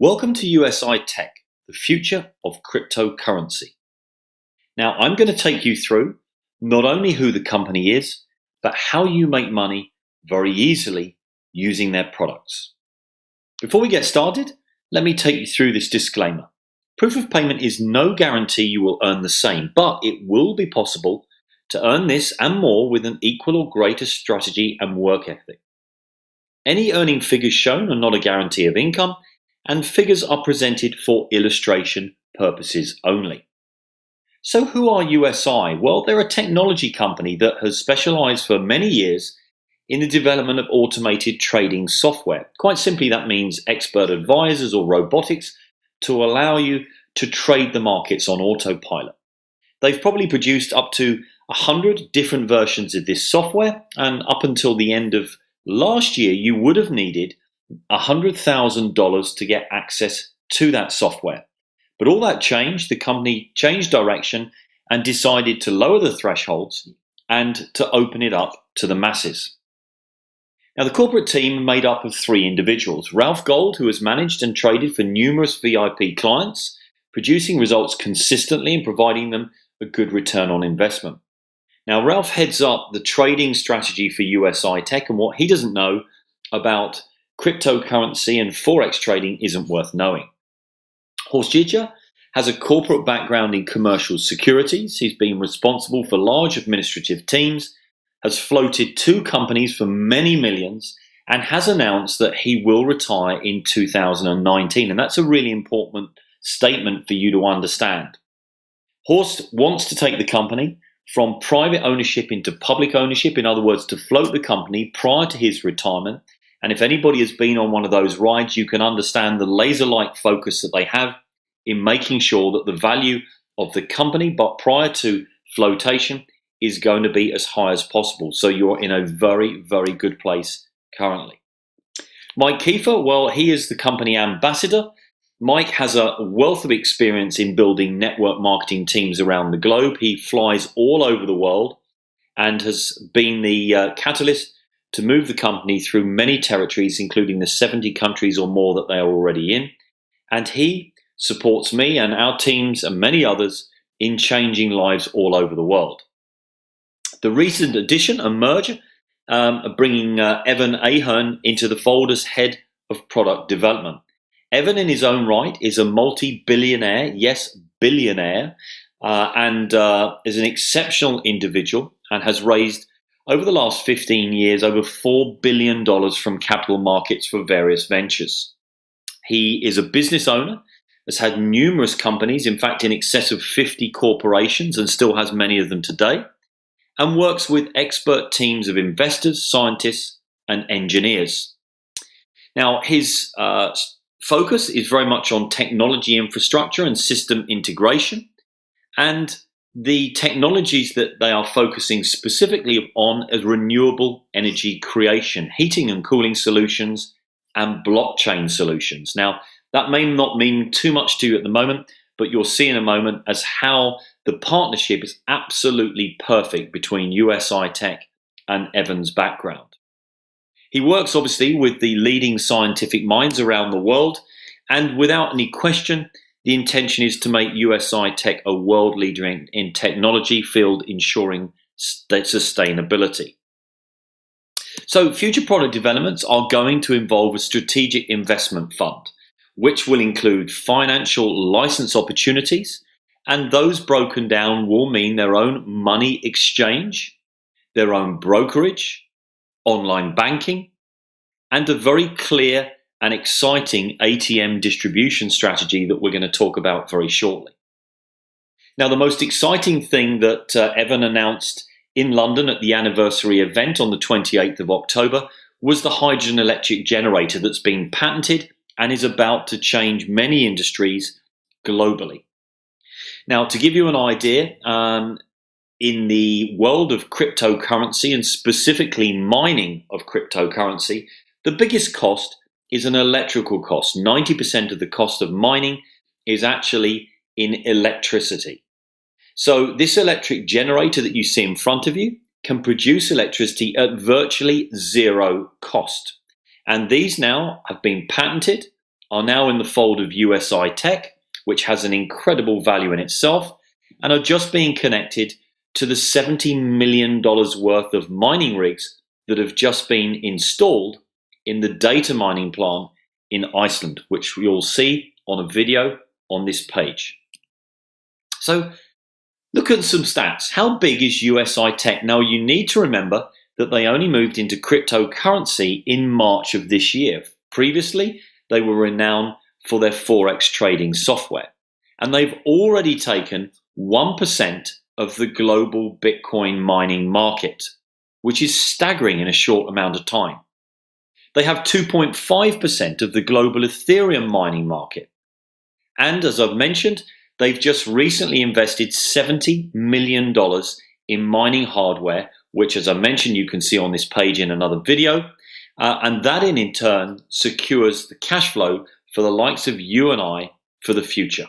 Welcome to USI Tech, the future of cryptocurrency. Now, I'm going to take you through not only who the company is, but how you make money very easily using their products. Before we get started, let me take you through this disclaimer. Proof of payment is no guarantee you will earn the same, but it will be possible to earn this and more with an equal or greater strategy and work ethic. Any earning figures shown are not a guarantee of income, and figures are presented for illustration purposes only. So who are USI? Well, they're a technology company that has specialized for many years in the development of automated trading software. Quite simply, that means expert advisors or robotics to allow you to trade the markets on autopilot. They've probably produced up to 100 different versions of this software, and up until the end of last year, you would have needed $100,000 to get access to that software. But all that changed. The company changed direction and decided to lower the thresholds and to open it up to the masses. Now, the corporate team are made up of three individuals. Ralph Gold, who has managed and traded for numerous VIP clients, producing results consistently and providing them a good return on investment. Now, Ralph heads up the trading strategy for USI Tech, and what he doesn't know about cryptocurrency and forex trading isn't worth knowing. Horst Giger has a corporate background in commercial securities. He's been responsible for large administrative teams, has floated two companies for many millions, and has announced that he will retire in 2019. And that's a really important statement for you to understand. Horst wants to take the company from private ownership into public ownership, in other words, to float the company prior to his retirement. And if anybody has been on one of those rides, you can understand the laser-like focus that they have in making sure that the value of the company, but prior to flotation, is going to be as high as possible. So you're in a very, very good place currently. Mike Kiefer, well, he is the company ambassador. Mike has a wealth of experience in building network marketing teams around the globe. He flies all over the world and has been the catalyst to move the company through many territories, including the 70 countries or more that they are already in. And he supports me and our teams and many others in changing lives all over the world. The recent addition and merger of bringing Evan Ahern into the fold as head of product development. Evan in his own right is a multi-billionaire, yes, billionaire, and is an exceptional individual and has raised over the last 15 years, over $4 billion from capital markets for various ventures. He is a business owner, has had numerous companies, in fact, in excess of 50 corporations, and still has many of them today, and works with expert teams of investors, scientists, and engineers. Now, his focus is very much on technology infrastructure and system integration, and the technologies that they are focusing specifically on is renewable energy creation, heating and cooling solutions, and blockchain solutions. Now, that may not mean too much to you at the moment, but you'll see in a moment as how the partnership is absolutely perfect between USI Tech and Evan's background. He works obviously with the leading scientific minds around the world, and without any question, the intention is to make USI Tech a world leader in technology field, ensuring sustainability. So future product developments are going to involve a strategic investment fund, which will include financial license opportunities, and those broken down will mean their own money exchange, their own brokerage, online banking, and a very clear and exciting ATM distribution strategy that we're going to talk about very shortly. Now, the most exciting thing that Evan announced in London at the anniversary event on the 28th of October was the hydrogen electric generator that's been patented and is about to change many industries globally. Now, to give you an idea, in the world of cryptocurrency and specifically mining of cryptocurrency, the biggest cost is an electrical cost. 90% of the cost of mining is actually in electricity. So this electric generator that you see in front of you can produce electricity at virtually zero cost. And these now have been patented, are now in the fold of USI Tech, which has an incredible value in itself, and are just being connected to the $70 million worth of mining rigs that have just been installed in the data mining plant in Iceland, which you'll see on a video on this page. So look at some stats. How big is USI Tech? Now you need to remember that they only moved into cryptocurrency in March of this year. Previously, they were renowned for their Forex trading software, and they've already taken 1% of the global Bitcoin mining market, which is staggering in a short amount of time. They have 2.5% of the global Ethereum mining market. And as I've mentioned, they've just recently invested $70 million in mining hardware, which, as I mentioned, you can see on this page in another video. And that in turn secures the cash flow for the likes of you and I for the future.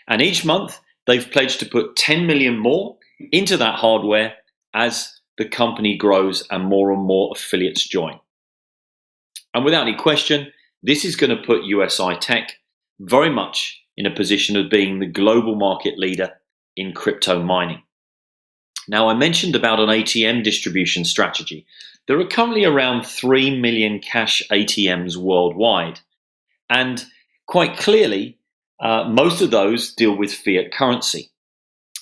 And each month, they've pledged to put 10 million more into that hardware as the company grows and more affiliates join. And without any question, this is going to put USI Tech very much in a position of being the global market leader in crypto mining. Now, I mentioned about an ATM distribution strategy. There are currently around 3 million cash ATMs worldwide. And quite clearly, most of those deal with fiat currency.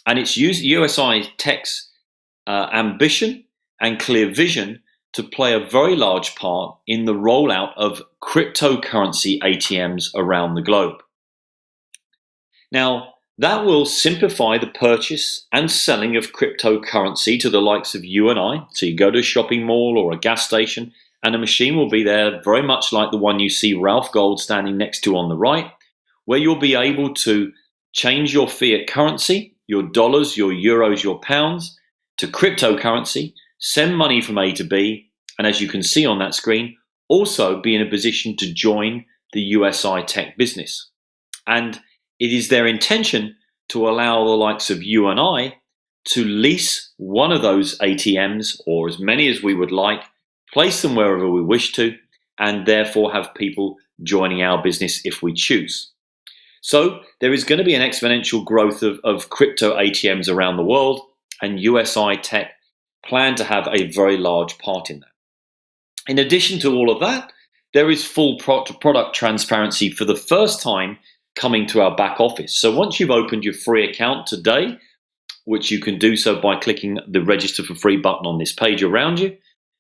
And it's USI Tech's ambition and clear vision to play a very large part in the rollout of cryptocurrency ATMs around the globe. Now, that will simplify the purchase and selling of cryptocurrency to the likes of you and I. So you go to a shopping mall or a gas station, and a machine will be there very much like the one you see Ralph Gold standing next to on the right, where you'll be able to change your fiat currency, your dollars, your euros, your pounds, to cryptocurrency, send money from A to B, and as you can see on that screen, also be in a position to join the USI Tech business. And it is their intention to allow the likes of you and I to lease one of those ATMs, or as many as we would like, place them wherever we wish to, and therefore have people joining our business if we choose. So there is going to be an exponential growth of crypto ATMs around the world, and USI Tech plan to have a very large part in that. In addition to all of that, there is full product transparency for the first time coming to our back office. So once you've opened your free account today, which you can do so by clicking the register for free button on this page around you,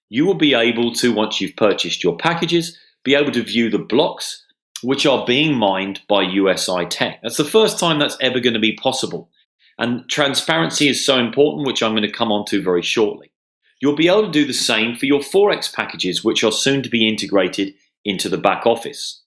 you will be able to, once you've purchased your packages, be able to view the blocks which are being mined by USI Tech. That's the first time that's ever going to be possible. And transparency is so important, which I'm going to come on to very shortly. You'll be able to do the same for your Forex packages, which are soon to be integrated into the back office.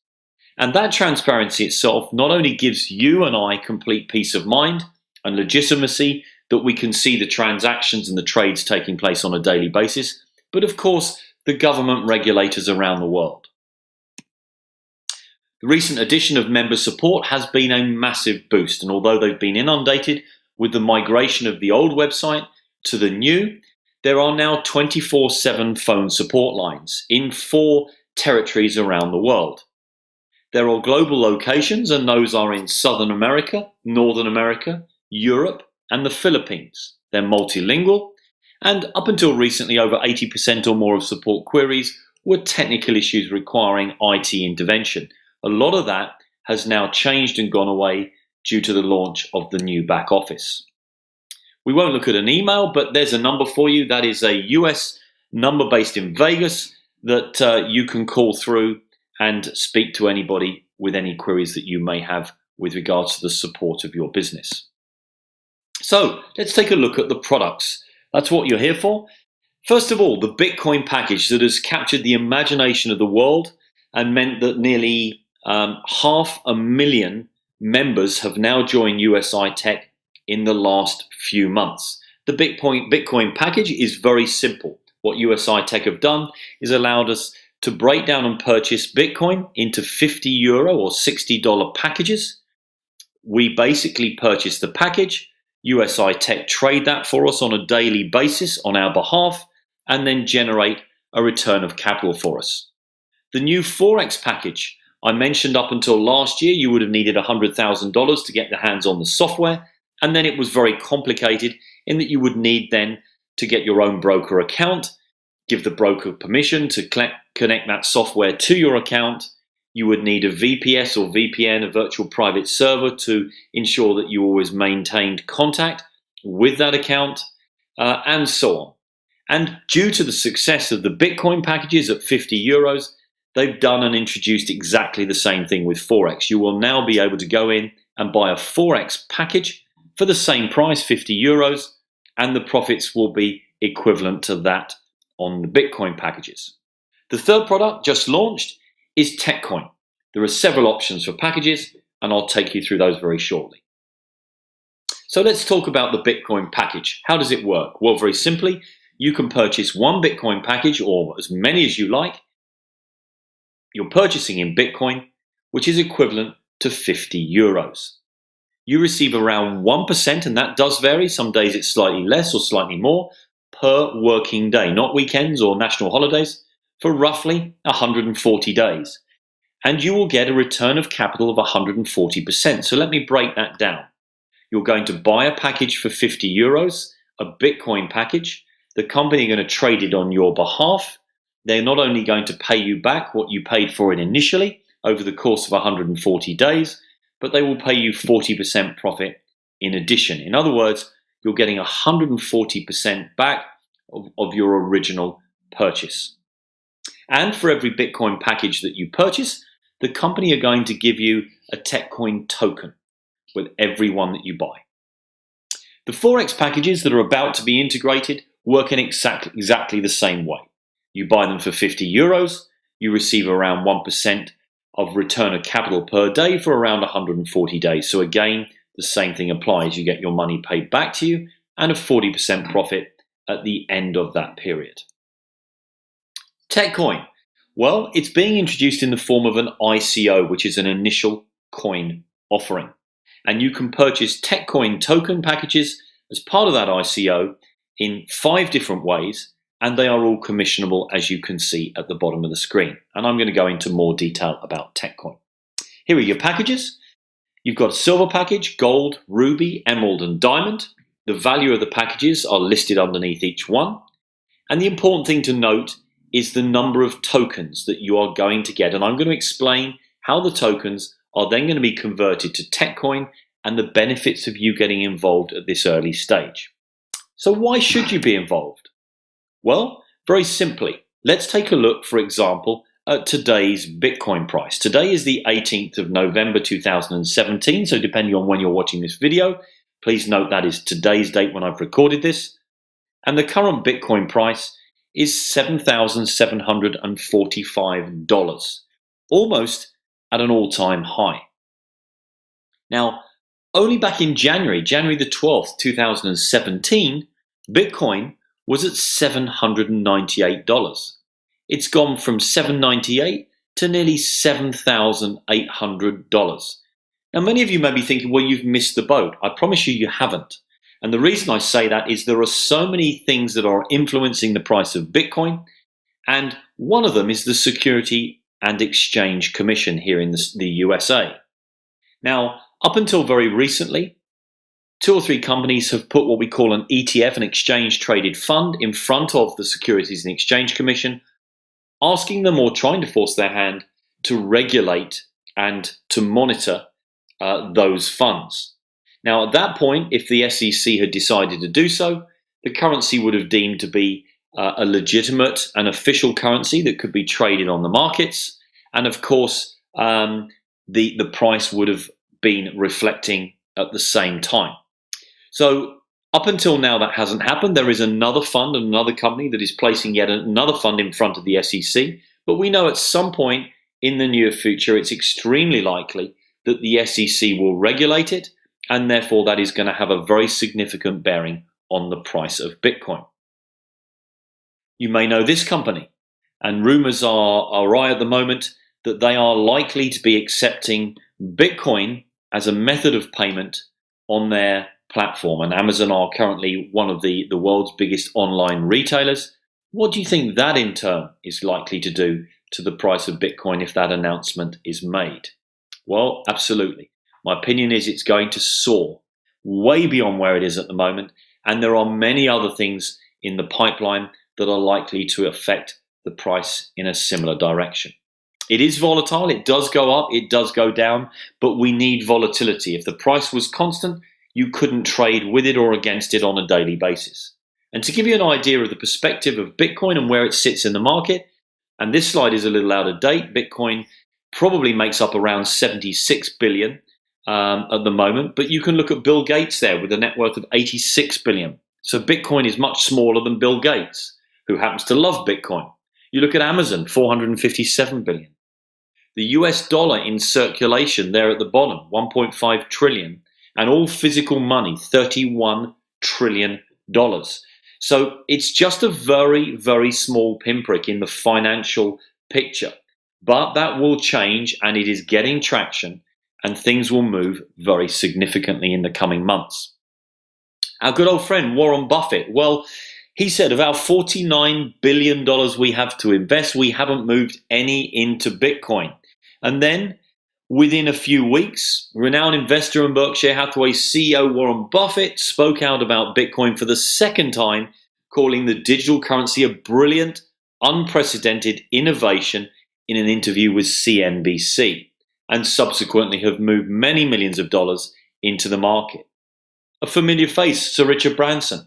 And that transparency itself not only gives you and I complete peace of mind and legitimacy that we can see the transactions and the trades taking place on a daily basis, but of course, the government regulators around the world. The recent addition of member support has been a massive boost, and although they've been inundated with the migration of the old website to the new, there are now 24/7 phone support lines in 4 territories around the world. There are global locations, and those are in Southern America, Northern America, Europe, and the Philippines. They're multilingual, and up until recently, over 80% or more of support queries were technical issues requiring IT intervention. A lot of that has now changed and gone away due to the launch of the new back office. We won't look at an email, but there's a number for you. That is a US number based in Vegas that you can call through and speak to anybody with any queries that you may have with regards to the support of your business. So let's take a look at the products. That's what you're here for. First of all, the Bitcoin package that has captured the imagination of the world and meant that nearly 500,000 members have now joined USI Tech in the last few months. The Bitcoin package is very simple. What USI Tech have done is allowed us to break down and purchase Bitcoin into €50 or $60 packages. We basically purchase the package, USI Tech trade that for us on a daily basis on our behalf, and then generate a return of capital for us. The new Forex package I mentioned up until last year, you would have needed $100,000 to get your hands on the software. And then it was very complicated in that you would need then to get your own broker account, give the broker permission to connect that software to your account. You would need a VPS or VPN, a virtual private server, to ensure that you always maintained contact with that account, and so on. And due to the success of the Bitcoin packages at 50 euros, they've done and introduced exactly the same thing with Forex. You will now be able to go in and buy a Forex package for the same price, 50 euros, and the profits will be equivalent to that on the Bitcoin packages. The third product just launched is TechCoin. There are several options for packages, and I'll take you through those very shortly. So let's talk about the Bitcoin package. How does it work? Well, very simply, you can purchase one Bitcoin package or as many as you like. You're purchasing in Bitcoin, which is equivalent to 50 euros. You receive around 1%, and that does vary. Some days it's slightly less or slightly more per working day, not weekends or national holidays, for roughly 140 days. And you will get a return of capital of 140%. So let me break that down. You're going to buy a package for 50 euros, a Bitcoin package. The company are going to trade it on your behalf. They're not only going to pay you back what you paid for it initially over the course of 140 days, but they will pay you 40% profit in addition. In other words, you're getting 140% back of your original purchase. And for every Bitcoin package that you purchase, the company are going to give you a TechCoin token with every one that you buy. The Forex packages that are about to be integrated work in exactly the same way. You buy them for 50 euros, you receive around 1% of return of capital per day for around 140 days. So again, the same thing applies. You get your money paid back to you and a 40% profit at the end of that period. TechCoin. Well, it's being introduced in the form of an ICO, which is an initial coin offering. And you can purchase TechCoin token packages as part of that ICO in 5 different ways, and they are all commissionable, as you can see at the bottom of the screen. And I'm going to go into more detail about TechCoin. Here are your packages. You've got a silver package, gold, ruby, emerald, and diamond. The value of the packages are listed underneath each one. And the important thing to note is the number of tokens that you are going to get. And I'm going to explain how the tokens are then going to be converted to TechCoin and the benefits of you getting involved at this early stage. So why should you be involved? Well, very simply, let's take a look, for example, at today's Bitcoin price. Today is the 18th of November 2017, so depending on when you're watching this video, please note that is today's date when I've recorded this. And the current Bitcoin price is $7,745, almost at an all-time high. Now, only back in January the 12th, 2017, Bitcoin was at $798. It's gone from $798 to nearly $7,800. Now, many of you may be thinking, well, you've missed the boat. I promise you, you haven't. And the reason I say that is there are so many things that are influencing the price of Bitcoin, and one of them is the Security and Exchange Commission here in the USA. Now, up until very recently, 2 or 3 companies have put what we call an ETF, an exchange-traded fund, in front of the Securities and Exchange Commission, asking them or trying to force their hand to regulate and to monitor those funds. Now, at that point, if the SEC had decided to do so, the currency would have deemed to be a legitimate and official currency that could be traded on the markets. And of course, the price would have been reflecting at the same time. So up until now, that hasn't happened. There is another fund and another company that is placing yet another fund in front of the SEC. But we know at some point in the near future, it's extremely likely that the SEC will regulate it, and therefore that is going to have a very significant bearing on the price of Bitcoin. You may know this company, and rumors are right at the moment that they are likely to be accepting Bitcoin as a method of payment on their platform. And Amazon are currently one of the world's biggest online retailers. What do you think that in turn is likely to do to the price of Bitcoin if that announcement is made? Well, absolutely. My opinion is it's going to soar way beyond where it is at the moment, and there are many other things in the pipeline that are likely to affect the price in a similar direction. It is volatile, it does go up, it does go down, but we need volatility. If the price was constant, you couldn't trade with it or against it on a daily basis. And to give you an idea of the perspective of Bitcoin and where it sits in the market, and this slide is a little out of date, Bitcoin probably makes up around 76 billion at the moment, but you can look at Bill Gates there with a net worth of 86 billion. So Bitcoin is much smaller than Bill Gates, who happens to love Bitcoin. You look at Amazon, 457 billion. The US dollar in circulation there at the bottom, 1.5 trillion, and all physical money, $31 trillion. So it's just a very, very small pinprick in the financial picture. But that will change, and it is getting traction, and things will move very significantly in the coming months. Our good old friend Warren Buffett, well, he said of our $49 billion we have to invest, we haven't moved any into Bitcoin. And then within a few weeks, renowned investor and Berkshire Hathaway CEO Warren Buffett spoke out about Bitcoin for the second time, calling the digital currency a brilliant, unprecedented innovation in an interview with CNBC, and subsequently have moved many millions of dollars into the market. A familiar face, Sir Richard Branson.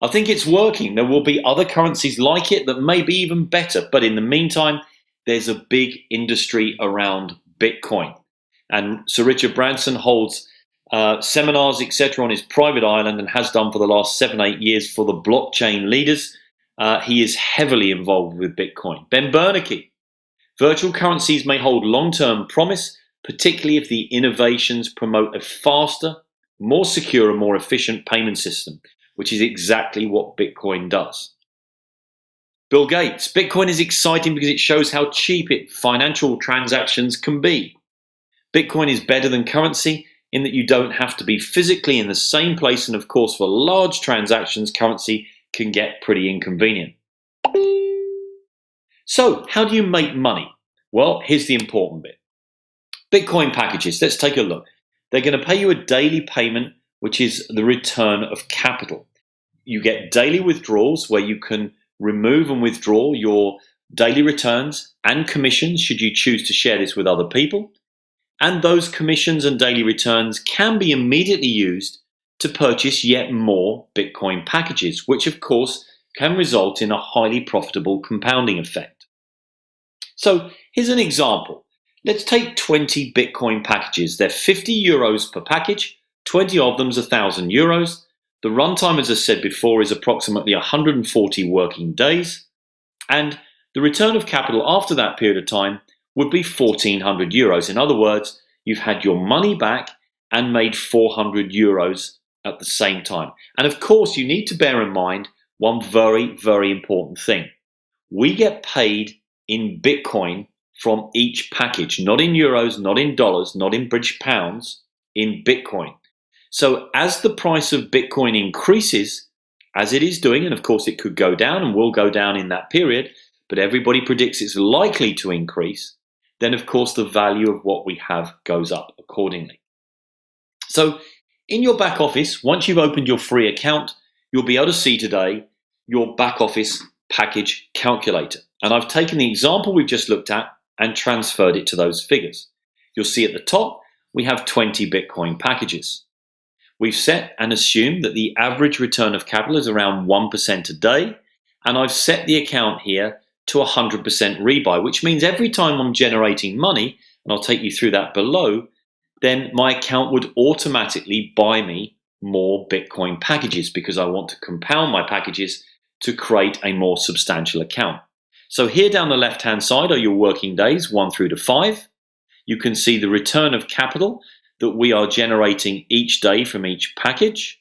I think it's working. There will be other currencies like it that may be even better, but in the meantime, there's a big industry around Bitcoin. And Sir Richard Branson holds seminars, etc., on his private island and has done for the last 7-8 years for the blockchain leaders. He is heavily involved with Bitcoin. Ben Bernanke. Virtual currencies may hold long-term promise, particularly if the innovations promote a faster, more secure and more efficient payment system, which is exactly what Bitcoin does. Bill Gates. Bitcoin is exciting because it shows how cheap financial transactions can be. Bitcoin is better than currency in that you don't have to be physically in the same place, and of course for large transactions, currency can get pretty inconvenient. So, how do you make money? Well, here's the important bit. Bitcoin packages, let's take a look. They're going to pay you a daily payment, which is the return of capital. You get daily withdrawals where you can remove and withdraw your daily returns and commissions should you choose to share this with other people. And those commissions and daily returns can be immediately used to purchase yet more Bitcoin packages, which of course can result in a highly profitable compounding effect. So here's an example. Let's take 20 Bitcoin packages. They're 50 euros per package, 20 of them's 1,000 euros. The runtime, as I said before, is approximately 140 working days. And the return of capital after that period of time would be 1,400 euros. In other words, you've had your money back and made 400 euros at the same time. And of course, you need to bear in mind one very, very important thing. We get paid in Bitcoin from each package, not in euros, not in dollars, not in British pounds, in Bitcoin. So as the price of Bitcoin increases, as it is doing, and of course it could go down and will go down in that period, but everybody predicts it's likely to increase, then of course the value of what we have goes up accordingly. So in your back office, once you've opened your free account, you'll be able to see today your back office package calculator. And I've taken the example we've just looked at and transferred it to those figures. You'll see at the top, we have 20 Bitcoin packages. We've set and assumed that the average return of capital is around 1% a day. And I've set the account here to 100% rebuy, which means every time I'm generating money, and I'll take you through that below, then my account would automatically buy me more Bitcoin packages because I want to compound my packages to create a more substantial account. So here down the left-hand side are your working days, 1 through to 5. You can see the return of capital that we are generating each day from each package.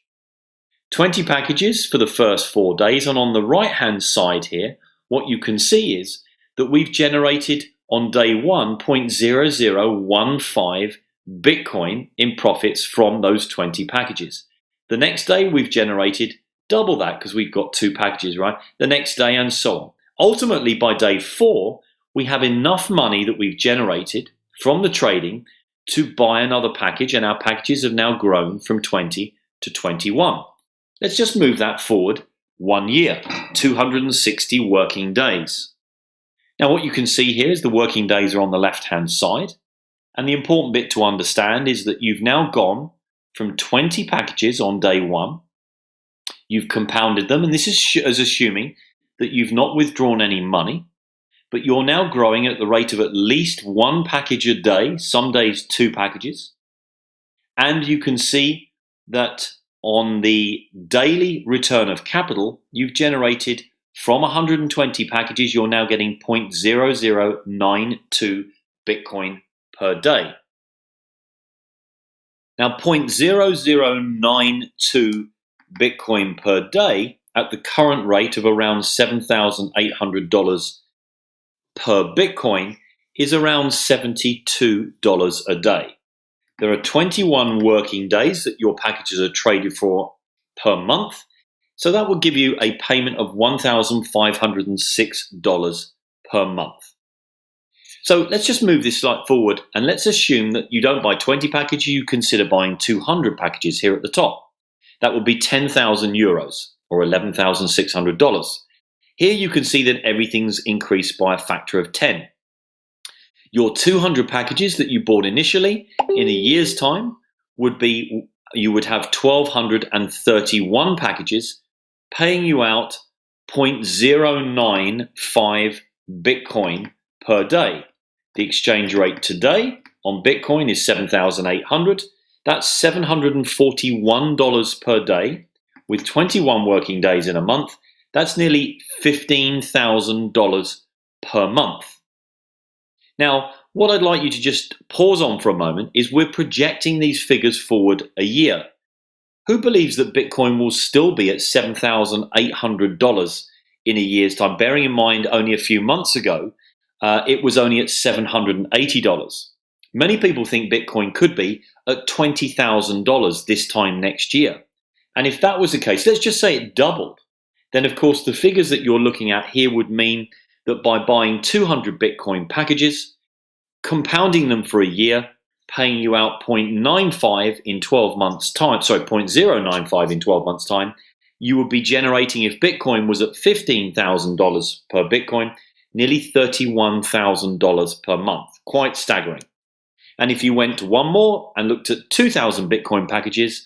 20 packages for the first 4 days. And on the right-hand side here, what you can see is that we've generated on day 1 0.0015 Bitcoin in profits from those 20 packages. The next day we've generated double that because we've got 2 packages, right? The next day and so on. Ultimately, by day 4, we have enough money that we've generated from the trading to buy another package, and our packages have now grown from 20 to 21. Let's just move that forward 1 year, 260 working days. Now what you can see here is the working days are on the left-hand side, and the important bit to understand is that you've now gone from 20 packages on day 1, you've compounded them, and this is assuming that you've not withdrawn any money, but you're now growing at the rate of at least 1 package a day, some days 2 packages, and you can see that on the daily return of capital, you've generated from 120 packages, you're now getting 0.0092 Bitcoin per day. Now 0.0092 Bitcoin per day at the current rate of around $7,800 per Bitcoin is around $72 a day. There are 21 working days that your packages are traded for per month, so that would give you a payment of $1,506 per month. So let's just move this slide forward, and let's assume that you don't buy 20 packages, you consider buying 200 packages here at the top. That would be 10,000 euros or $11,600. Here you can see that everything's increased by a factor of 10. Your 200 packages that you bought initially in a year's time would be, you would have 1,231 packages paying you out 0.095 Bitcoin per day. The exchange rate today on Bitcoin is 7,800. That's $741 per day with 21 working days in a month. That's nearly $15,000 per month. Now, what I'd like you to just pause on for a moment is we're projecting these figures forward a year. Who believes that Bitcoin will still be at $7,800 in a year's time? Bearing in mind only a few months ago, it was only at $780. Many people think Bitcoin could be at $20,000 this time next year. And if that was the case, let's just say it doubled, then of course the figures that you're looking at here would mean that by buying 200 Bitcoin packages, compounding them for a year, paying you out 0.95 in 12 months time, sorry, 0.095 in 12 months time, you would be generating, if Bitcoin was at $15,000 per Bitcoin, nearly $31,000 per month. Quite staggering. And if you went to one more and looked at 2,000 Bitcoin packages,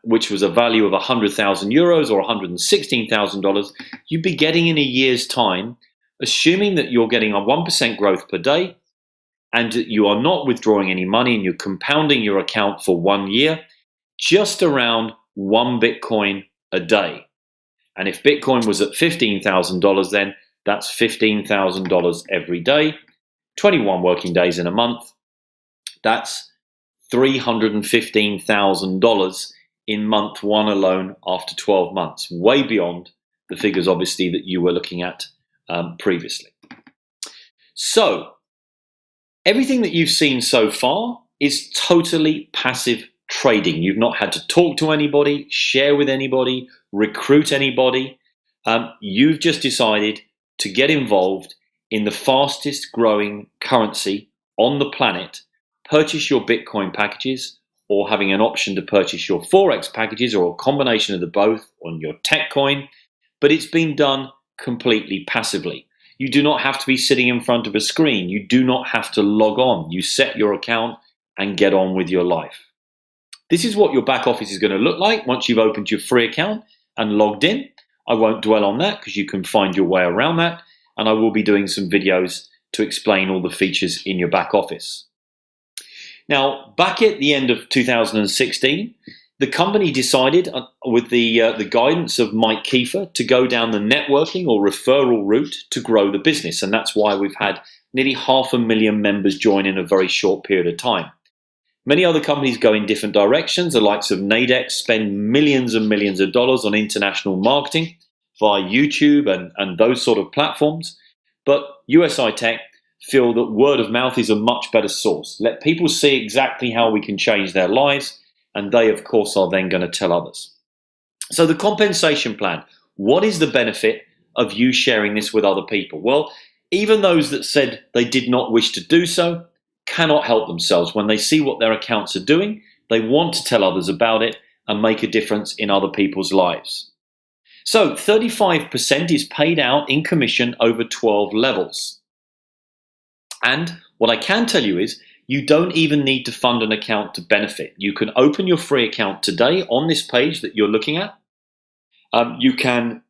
which was a value of 100,000 euros or $116,000, you'd be getting in a year's time, assuming that you're getting a 1% growth per day and you are not withdrawing any money and you're compounding your account for 1 year, just around 1 Bitcoin a day. And if Bitcoin was at $15,000, then that's $15,000 every day, 21 working days in a month. That's $315,000 in month 1 alone after 12 months, way beyond the figures obviously that you were looking at previously. So everything that you've seen so far is totally passive trading. You've not had to talk to anybody, share with anybody, recruit anybody. You've just decided to get involved in the fastest growing currency on the planet, purchase your Bitcoin packages, or having an option to purchase your Forex packages, or a combination of the both on your tech coin, but it's been done completely passively. You do not have to be sitting in front of a screen. You do not have to log on. You set your account and get on with your life. This is what your back office is going to look like once you've opened your free account and logged in. I won't dwell on that because you can find your way around that, and I will be doing some videos to explain all the features in your back office. Now, back at the end of 2016, the company decided, with the guidance of Mike Kiefer, to go down the networking or referral route to grow the business, and that's why we've had nearly 500,000 members join in a very short period of time. Many other companies go in different directions. The likes of Nadex spend millions and millions of dollars on international marketing via YouTube and those sort of platforms, but USI Tech feel that word of mouth is a much better source. Let people see exactly how we can change their lives, and they, of course, are then going to tell others. So the compensation plan, what is the benefit of you sharing this with other people? Well, Even those that said they did not wish to do so cannot help themselves. When they see what their accounts are doing, they want to tell others about it and make a difference in other people's lives. So 35% is paid out in commission over 12 levels. And what I can tell you is you don't even need to fund an account to benefit. You can open your free account today on this page that you're looking at. You can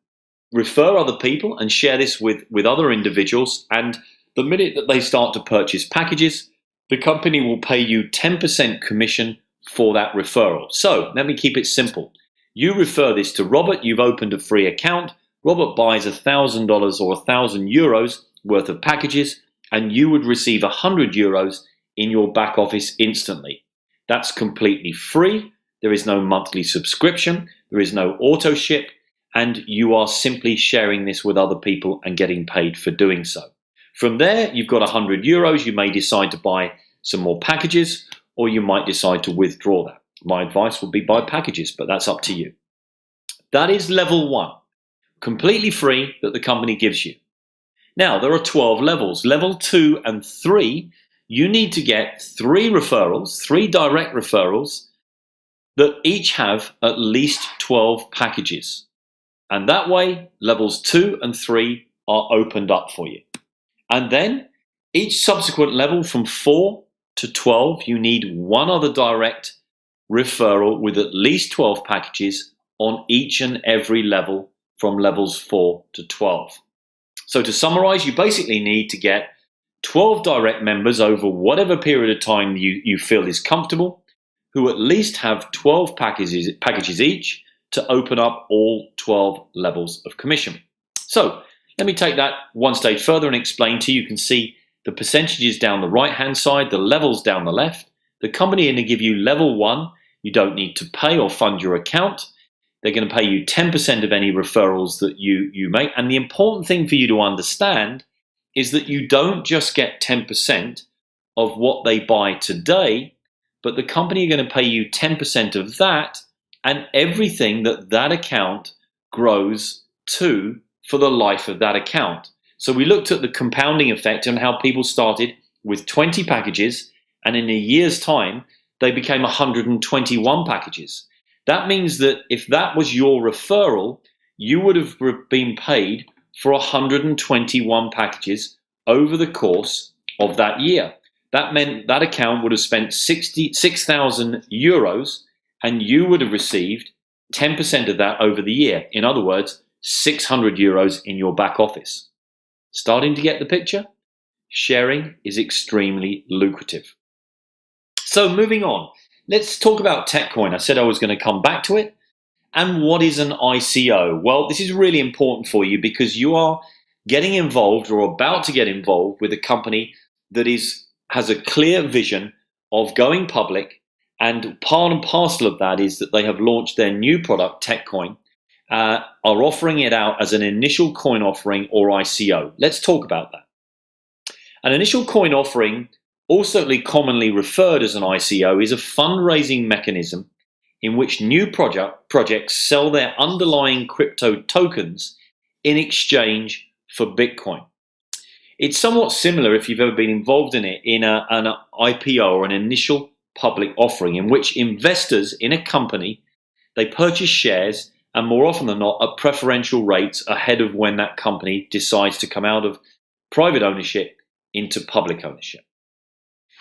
refer other people and share this with other individuals. And the minute that they start to purchase packages, the company will pay you 10% commission for that referral. So let me keep it simple. You refer this to Robert, you've opened a free account. Robert buys $1,000 or €1,000 worth of packages, and you would receive €100 in your back office instantly. That's completely free. There is no monthly subscription. There is no auto ship. And you are simply sharing this with other people and getting paid for doing so. From there, you've got €100. You may decide to buy some more packages, or you might decide to withdraw that. My advice would be buy packages, but that's up to you. That is level 1, completely free, that the company gives you. Now, there are 12 levels. Level 2 and 3, you need to get 3 referrals, 3 direct referrals that each have at least 12 packages. And that way, levels 2 and 3 are opened up for you. And then each subsequent level from 4 to 12, you need 1 other direct referral with at least 12 packages on each and every level from levels 4 to 12. So to summarize, you basically need to get 12 direct members over whatever period of time you feel is comfortable, who at least have 12 packages each to open up all 12 levels of commission. So let me take that one stage further and explain to you. You can see the percentages down the right-hand side, the levels down the left. The company is going to give you level 1. You don't need to pay or fund your account. They're going to pay you 10% of any referrals that you make. And the important thing for you to understand is that you don't just get 10% of what they buy today, but the company are going to pay you 10% of that and everything that account grows to for the life of that account. So we looked at the compounding effect and how people started with 20 packages, and in a year's time, they became 121 packages. That means that if that was your referral, you would have been paid for 121 packages over the course of that year. That meant that account would have spent €6,000 and you would have received 10% of that over the year. In other words, €600 in your back office. Starting to get the picture? Sharing is extremely lucrative. So moving on, let's talk about TechCoin. I said I was going to come back to it. And what is an ICO? Well, this is really important for you because you are getting involved or about to get involved with a company that has a clear vision of going public, and part and parcel of that is that they have launched their new product, TechCoin, are offering it out as an initial coin offering or ICO. Let's talk about that. An initial coin offering, also commonly referred as an ICO, is a fundraising mechanism in which new projects sell their underlying crypto tokens in exchange for Bitcoin. It's somewhat similar, if you've ever been involved in it, in an IPO or an initial public offering, in which investors in a company, they purchase shares, and more often than not at preferential rates ahead of when that company decides to come out of private ownership into public ownership.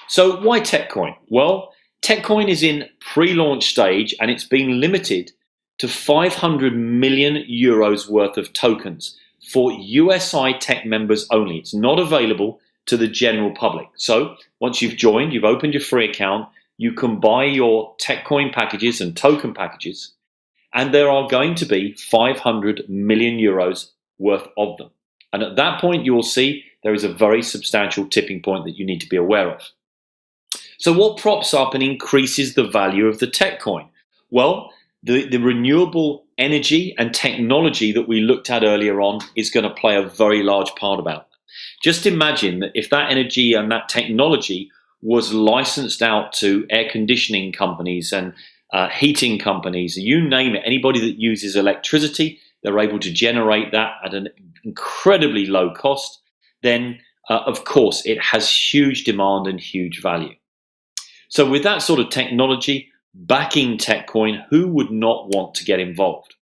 So why TechCoin? Well, TechCoin is in pre-launch stage and it's been limited to €500 million worth of tokens for USI TECH members only. It's not available to the general public. So once you've joined, you've opened your free account, you can buy your TechCoin packages and token packages, and there are going to be €500 million worth of them. And at that point, you will see there is a very substantial tipping point that you need to be aware of. So what props up and increases the value of the TechCoin? Well, the renewable energy and technology that we looked at earlier on is going to play a very large part about that. Just imagine that if that energy and that technology was licensed out to air conditioning companies and heating companies, you name it, anybody that uses electricity, they're able to generate that at an incredibly low cost. then of course it has huge demand and huge value. So with that sort of technology backing TechCoin, who would not want to get involved?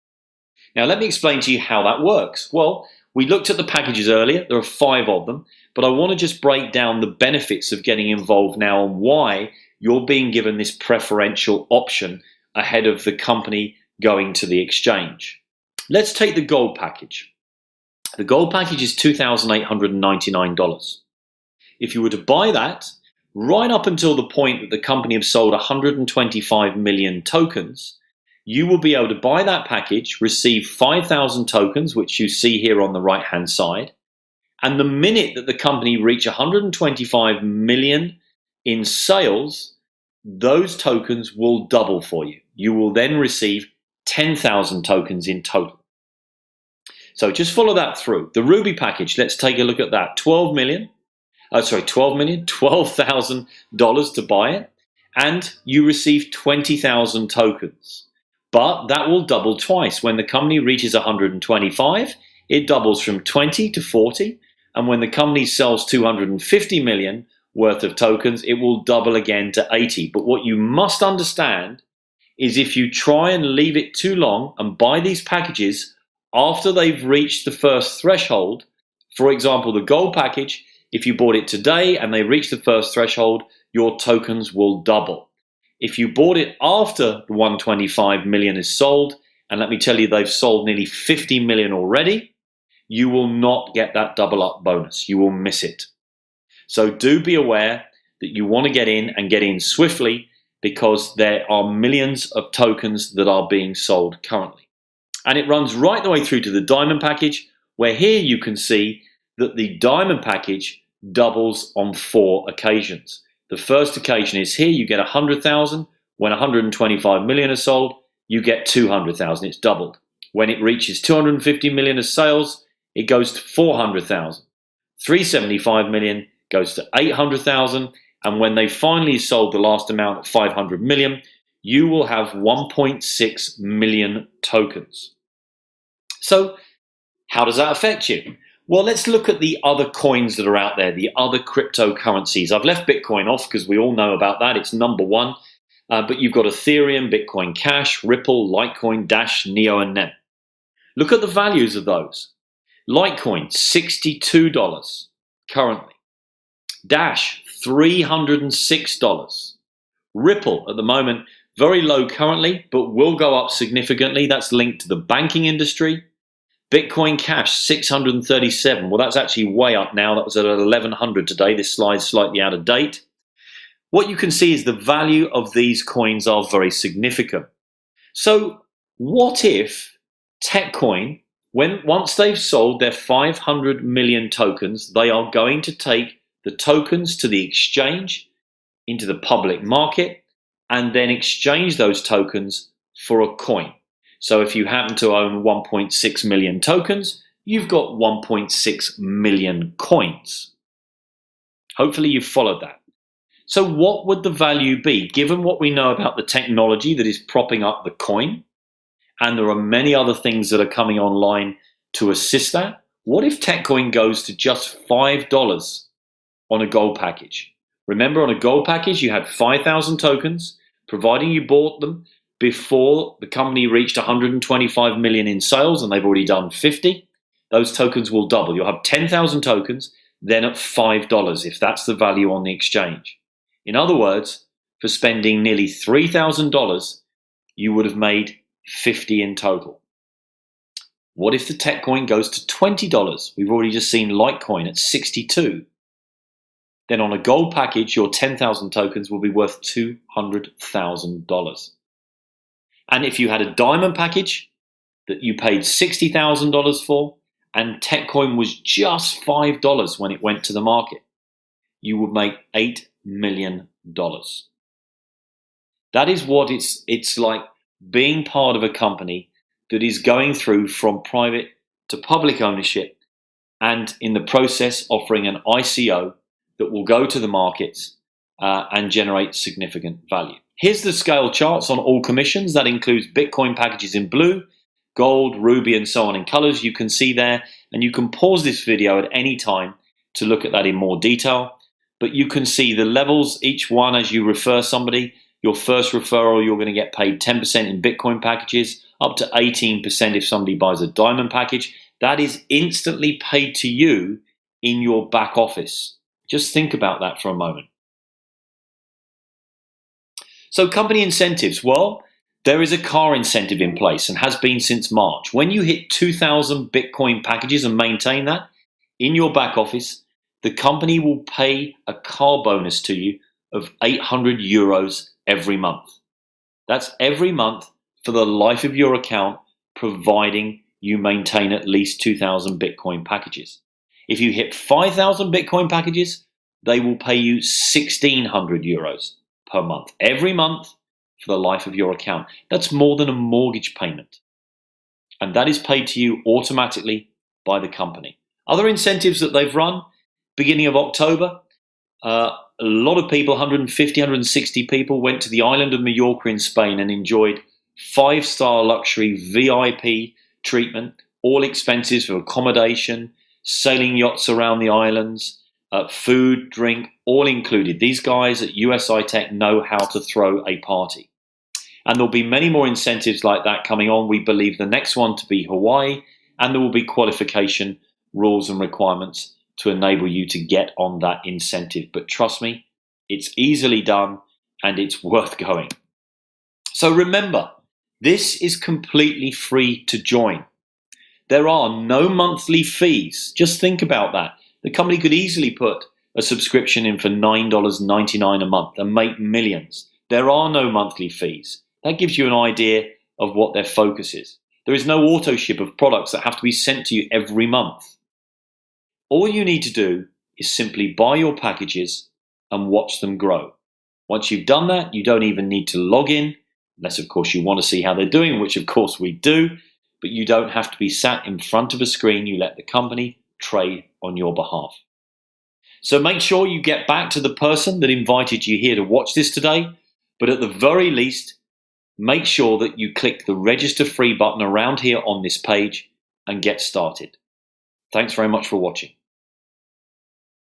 Now let me explain to you how that works. Well, we looked at the packages earlier. There are 5 of them, but I want to just break down the benefits of getting involved now and why you're being given this preferential option ahead of the company going to the exchange. Let's take the gold package. The gold package is $2,899. If you were to buy that, right up until the point that the company have sold 125 million tokens, you will be able to buy that package, receive 5,000 tokens, which you see here on the right-hand side, and the minute that the company reach 125 million in sales, those tokens will double for you. You will then receive 10,000 tokens in total. So just follow that through. The Ruby package, let's take a look at that. $12,000 to buy it, and you receive 20,000 tokens. But that will double twice. When the company reaches 125, it doubles from 20 to 40, and when the company sells 250 million worth of tokens, it will double again to 80. But what you must understand is if you try and leave it too long and buy these packages after they've reached the first threshold, for example, the gold package, if you bought it today and they reach the first threshold, your tokens will double. If you bought it after the 125 million is sold, and let me tell you, they've sold nearly 50 million already, you will not get that double up bonus. You will miss it. So do be aware that you want to get in and get in swiftly, because there are millions of tokens that are being sold currently. And it runs right the way through to the diamond package, where here you can see that the diamond package doubles on 4 occasions. The first occasion is here, you get 100,000. When 125 million are sold, you get 200,000. It's doubled. When it reaches 250 million of sales, it goes to 400,000. 375 million goes to 800,000. And when they finally sold the last amount at 500 million, you will have 1.6 million tokens. So how does that affect you? Well, let's look at the other coins that are out there, the other cryptocurrencies. I've left Bitcoin off because we all know about that. It's number 1. But you've got Ethereum, Bitcoin Cash, Ripple, Litecoin, Dash, Neo, and NEM. Look at the values of those. Litecoin, $62 currently. Dash, $306. Ripple, at the moment, very low currently, but will go up significantly. That's linked to the banking industry. Bitcoin Cash, 637. Well, that's actually way up now. That was at 1100 today. This slide's slightly out of date. What you can see is the value of these coins are very significant. So what if TechCoin, once they've sold their 500 million tokens, they are going to take the tokens to the exchange, into the public market, and then exchange those tokens for a coin. So if you happen to own 1.6 million tokens, you've got 1.6 million coins. Hopefully you've followed that. So what would the value be, given what we know about the technology that is propping up the coin? And there are many other things that are coming online to assist that. What if TechCoin goes to just $5 on a gold package? Remember, on a gold package, you had 5,000 tokens, providing you bought them before the company reached 125 million in sales, and they've already done 50. Those tokens will double. You'll have 10,000 tokens, then at $5, if that's the value on the exchange. In other words, for spending nearly $3,000, you would have made 50 in total. What if the TechCoin goes to $20? We've already just seen Litecoin at 62. Then on a gold package, your 10,000 tokens will be worth $200,000. And if you had a diamond package that you paid $60,000 for, and TechCoin was just $5 when it went to the market, you would make $8 million. That is what it's like being part of a company that is going through from private to public ownership, and in the process offering an ICO that will go to the markets and generate significant value. Here's the scale charts on all commissions. That includes Bitcoin packages in blue, gold, ruby, and so on in colors. You can see there, and you can pause this video at any time to look at that in more detail. But you can see the levels, each one as you refer somebody. Your first referral, you're going to get paid 10% in Bitcoin packages, up to 18% if somebody buys a diamond package. That is instantly paid to you in your back office. Just think about that for a moment. So company incentives, well, there is a car incentive in place and has been since March. When you hit 2,000 Bitcoin packages and maintain that in your back office, the company will pay a car bonus to you of 800 euros every month. That's every month for the life of your account, providing you maintain at least 2,000 Bitcoin packages. If you hit 5,000 Bitcoin packages, they will pay you 1,600 euros per month, every month for the life of your account. That's more than a mortgage payment. And that is paid to you automatically by the company. Other incentives that they've run, beginning of October, a lot of people, 150, 160 people, went to the island of Mallorca in Spain and enjoyed 5-star luxury VIP treatment, all expenses for accommodation, sailing yachts around the islands, food, drink, all included. These guys at USI TECH know how to throw a party. And there'll be many more incentives like that coming on. We believe the next one to be Hawaii, and there will be qualification rules and requirements to enable you to get on that incentive. But trust me, it's easily done and it's worth going. So remember, this is completely free to join. There are no monthly fees. Just think about that. The company could easily put a subscription in for $9.99 a month and make millions. There are no monthly fees. That gives you an idea of what their focus is. There is no auto ship of products that have to be sent to you every month. All you need to do is simply buy your packages and watch them grow. Once you've done that, you don't even need to log in, unless of course you want to see how they're doing, which of course we do, but you don't have to be sat in front of a screen. You let the company trade on your behalf. So make sure you get back to the person that invited you here to watch this today, but at the very least, make sure that you click the register free button around here on this page and get started. Thanks very much for watching.